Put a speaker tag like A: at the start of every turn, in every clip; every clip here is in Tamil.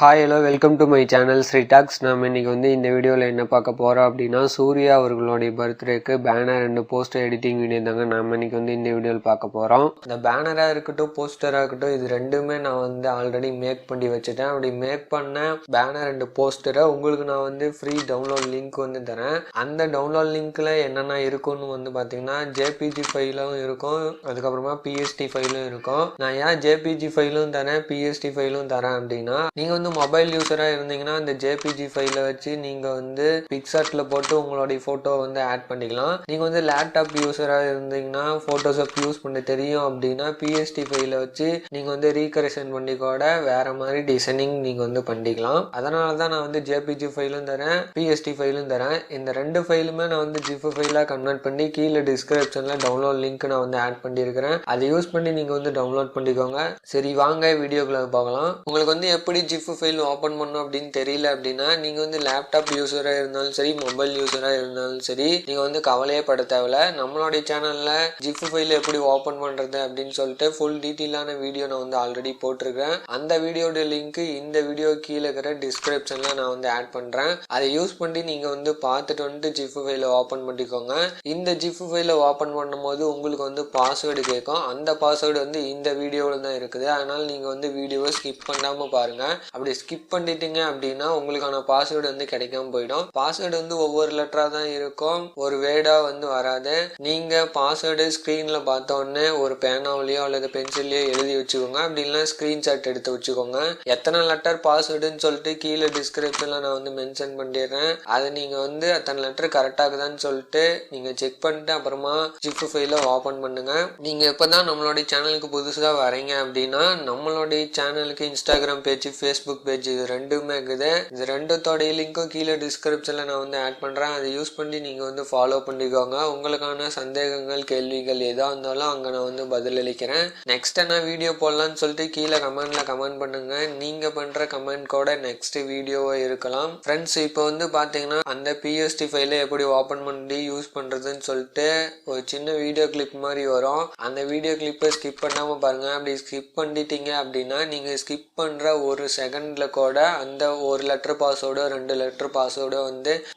A: Hi hello welcome to my channel Sri talks. நம்ம இன்றைக்கி இந்த வீடியோவில் என்ன பார்க்க போகிறோம் அப்படின்னா, சூர்யா அவர்களுடைய பர்த்டேக்கு banner and poster editing video தாங்க நம்ம இன்றைக்கி இந்த வீடியோவில் பார்க்க போகிறோம். இந்த பேனராக இருக்கட்டும் போஸ்டராக இருக்கட்டும் இது ரெண்டுமே நான் ஆல்ரெடி மேக் பண்ணி வச்சுட்டேன். அப்படி மேக் பண்ண பேனர் அண்ட் போஸ்டரை உங்களுக்கு நான் ஃப்ரீ டவுன்லோட் லிங்க் தரேன். அந்த டவுன்லோட் லிங்க்கில் என்னென்ன இருக்குன்னு பார்த்தீங்கன்னா ஜேபிஜி ஃபைலும் இருக்கும், அதுக்கப்புறமா பிஎஸ்டி ஃபைலும் இருக்கும். நான் ஏன் ஜேபிஜி ஃபைலும் தரேன் பிஎஸ்டி ஃபைலும் தரேன் அப்படின்னா, நீங்கள் மொபைல் யூஸராக இருந்தீங்கன்னா இந்த ஜேபிஜி ஃபைலை வச்சு நீங்கள் பிக்சார்ட்ல போட்டு உங்களுடைய ஃபோட்டோ ஆட் பண்ணிக்கலாம். நீங்கள் லேப்டாப் யூஸராக இருந்தீங்கன்னா ஃபோட்டோஷாப் யூஸ் பண்ண தெரியும் அப்படின்னா பிஎஸ்டி ஃபைலை வச்சு நீங்கள் ரீகரெக்ஷன் பண்ணி கூட வேற மாதிரி டிசைனிங் நீங்கள் பண்ணிக்கலாம். அதனால தான் நான் ஜேபிஜி ஃபைலும் தரேன் பிஎஸ்டி ஃபைலும் தரேன். இந்த ரெண்டு ஃபைலுமே நான் ஜிஃப் ஃபைலாக கன்வெர்ட் பண்ணி கீழே டிஸ்கிரிப்ஷனில் டவுன்லோட் லிங்க் நான் ஆட் பண்ணியிருக்கிறேன். அதை யூஸ் பண்ணி நீங்கள் டவுன்லோட் பண்ணிக்கோங்க. சரி வாங்க வீடியோக்குள்ள பார்க்கலாம். உங்களுக்கு எப்படி ஜிஃப் ஃபைல் ஓப்பன் பண்ணும் அப்படின்னு தெரியல அப்படின்னா, நீங்க லேப்டாப் யூஸராக இருந்தாலும் சரி மொபைல் யூஸராக இருந்தாலும் சரி நீங்க கவலையே பட தேவையில்ல. நம்மளுடைய சேனல்ல ஜிஃப் ஃபைல் எப்படி ஓப்பன் பண்றது அப்படின்னு சொல்லிட்டு ஃபுல் டீட்டெயிலான வீடியோ நான் ஆல்ரெடி போட்டிருக்கேன். அந்த வீடியோட லிங்க் இந்த வீடியோ கீழே இருக்கிற டிஸ்கிரிப்ஷன்ல நான் ஆட் பண்றேன். அதை யூஸ் பண்ணி நீங்க பார்த்துட்டு ஜிஃப் ஃபைலை ஓப்பன் பண்ணிக்கோங்க. இந்த ஜிஃப் ஃபைலை ஓப்பன் பண்ணும்போது உங்களுக்கு பாஸ்வேர்டு கேட்கும். அந்த பாஸ்வேர்டு இந்த வீடியோவில் தான் இருக்குது. அதனால நீங்க வீடியோவை ஸ்கிப் பண்ணாம பாருங்க. அப்படி ஸ்கிப் பண்ணிட்டீங்க அப்படின்னா உங்களுக்கான பாஸ்வேர்டு கிடைக்காம போயிடும். பாஸ்வேர்டு ஒவ்வொரு லெட்டரா தான் இருக்கும், ஒரு வேர்டா வராது. நீங்க பாஸ்வேர்டு ஸ்கிரீன்ல பார்த்த உடனே ஒரு பேனாவிலயோ அல்லது பென்சிலையோ எழுதி வச்சுக்கோங்க. அப்படி இல்லைன்னா ஸ்கிரீன்ஷாட் எடுத்து வச்சுக்கோங்க. எத்தனை லெட்டர் பாஸ்வேர்டுன்னு சொல்லிட்டு கீழே டிஸ்கிரிப்ஷன்ல நான் மென்ஷன் பண்ணிடுறேன். அதை நீங்க அத்தனை லெட்டர் கரெக்டா இருக்குதான்னு சொல்லிட்டு நீங்க செக் பண்ணிட்டு அப்புறமா ஜிப் ஃபைலை ஓபன் பண்ணுங்க. நீங்க இப்பதான் நம்மளுடைய சேனலுக்கு புதுசா வரீங்க அப்படின்னா நம்மளுடைய சேனலுக்கு இன்ஸ்டாகிராம் பேஜ் ஃபேஸ்புக் பேஜ் இது ரெண்டுமே இருக்குது. இது ரெண்டுத்தோடைய லிங்க்கும் கீழே டிஸ்கிரிப்ஷன்ல நான் ஆட் பண்றேன். அதை யூஸ் பண்ணி நீங்க ஃபாலோ பண்ணிக்கோங்க. உங்களுக்கான சந்தேகங்கள் கேள்விகள் எதா இருந்தாலும் அங்க நான் பதிலளிக்கிறேன். நெக்ஸ்ட் என்ன வீடியோ போடலாம்னு சொல்லிட்டு கீழே கமெண்ட்ல கமெண்ட் பண்ணுங்க. நீங்க பண்ற கமெண்ட் கூட நெக்ஸ்ட் வீடியோவா இருக்கலாம். ஃப்ரெண்ட்ஸ் இப்போ பாத்தீங்கன்னா அந்த பிஎஸ்டி ஃபைலை எப்படி ஓபன் பண்ணி யூஸ் பண்றதுன்னு சொல்லிட்டு ஒரு சின்ன வீடியோ கிளிப் மாதிரி வரும். அந்த வீடியோ கிளிப்பை ஸ்கிப் பண்ணாம பாருங்க. அப்படி ஸ்கிப் பண்ணிட்டீங்க அப்படின்னா நீங்க ஸ்கிப் பண்ற ஒரு செகண்ட்ல கூட அந்த ஒரு லெட்டர் பாஸ்வேர்டோ 2 லெட்டர் பாஸ்வேர்டோ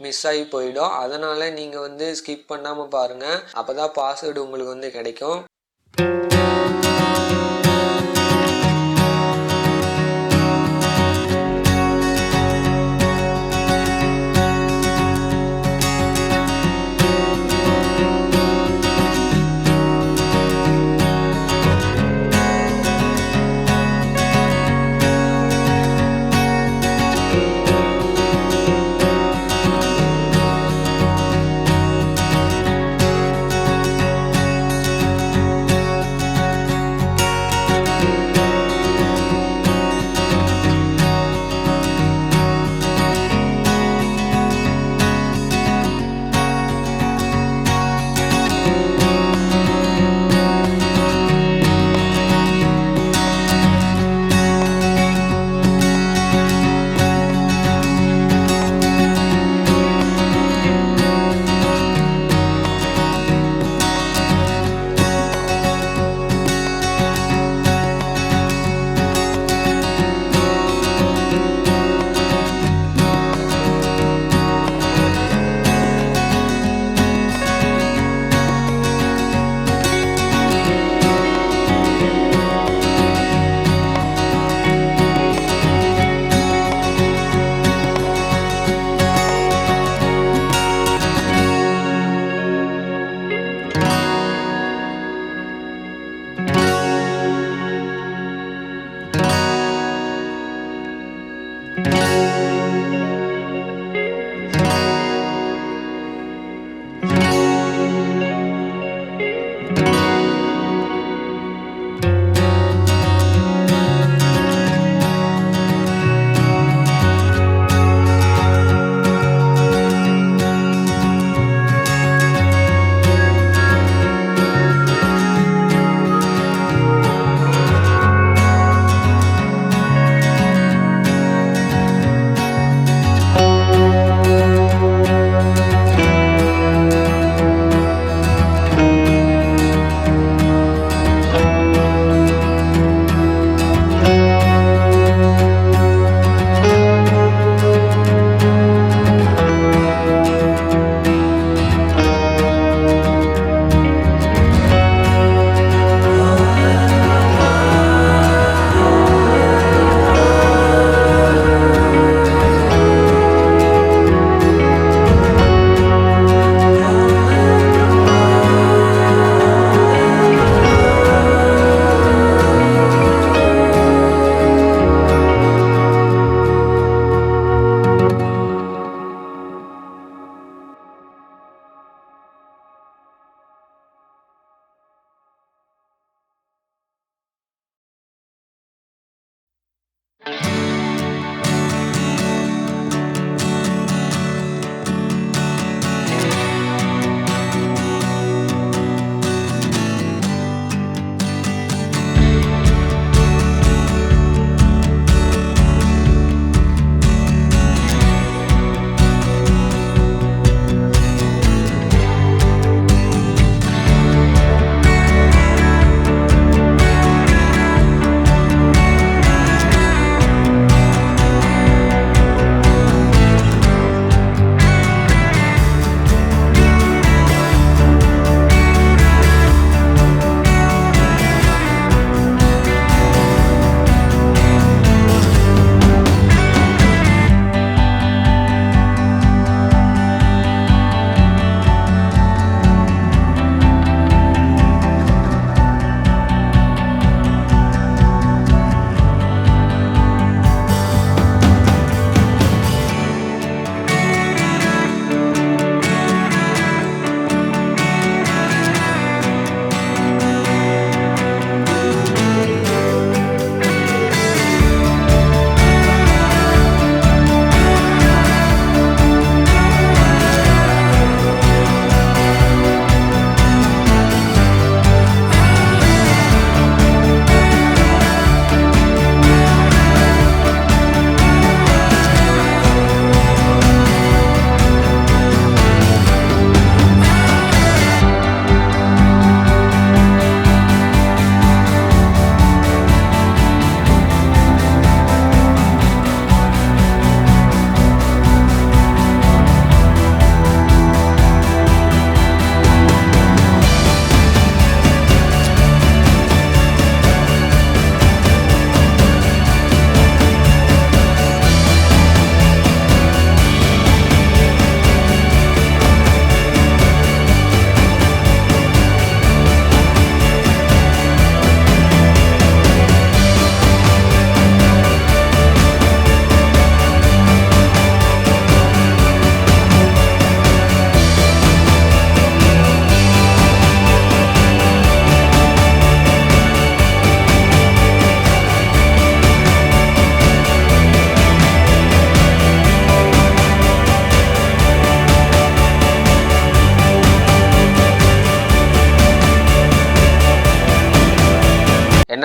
A: மிஸ் ஆகி போயிடும். அதனால நீங்க ஸ்கிப் பண்ணாம பாருங்க. அப்பதான் பாஸ்வேர்டு உங்களுக்கு கிடைக்கும்.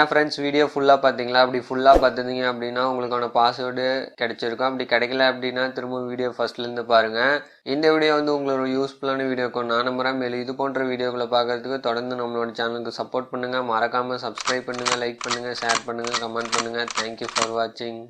A: என்ன ஃப்ரெண்ட்ஸ், வீடியோ ஃபுல்லாக பார்த்தீங்களா? அப்படி ஃபுல்லாக பார்த்துருந்தீங்க அப்படின்னா உங்களுக்கான பாஸ்வேர்டு கிடைச்சிருக்கும். அப்படி கிடைக்கல அப்படின்னா திரும்ப வீடியோ ஃபர்ஸ்ட்லேருந்து பாருங்கள். இந்த வீடியோ வந்து உங்களோட யூஸ்ஃபுல்லான வீடியோக்கும் நான் நம்புகிறேன். மேலும் இது போன்ற வீடியோக்களை பார்க்கறதுக்கு தொடர்ந்து நம்மளோட சேனலுக்கு சப்போர்ட் பண்ணுங்கள். மறக்காமல் சப்ஸ்கிரைப் பண்ணுங்கள், லைக் பண்ணுங்கள், ஷேர் பண்ணுங்கள், கமெண்ட் பண்ணுங்கள். தேங்க்யூ ஃபார் வாட்சிங்.